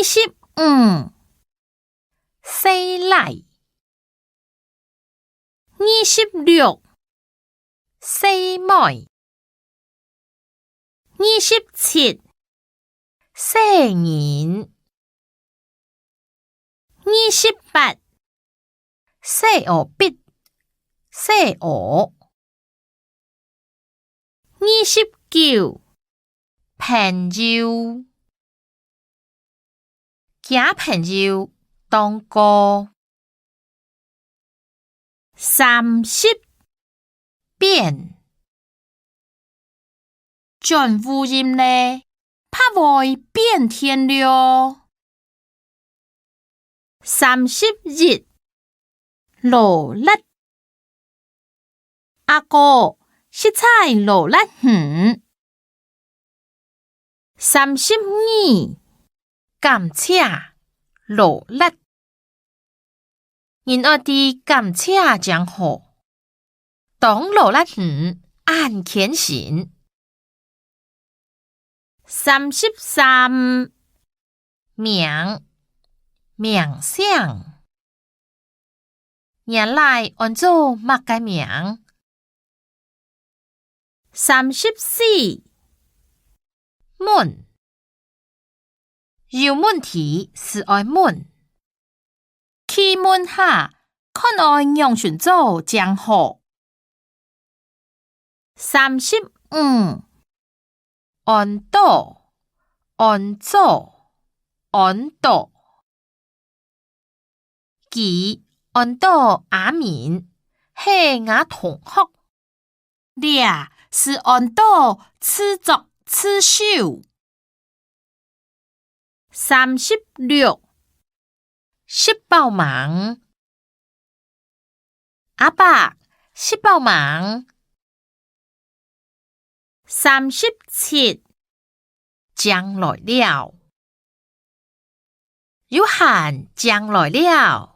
25洗禮26洗妹27洗人28洗學筆洗學29朋友假朋友當歌30變全無音呢拍會變天了31羅勒阿哥食菜羅勒園32感謝羅勒因我的感謝將好當羅勒園按虔誠33名相原來按做乜個名34問有問題是愛問去問下看愛用選做將好35按倒按做按倒佢按倒阿明係我同學你是按倒吃作吃手36識幫忙阿爸識幫忙37將來了有限將來了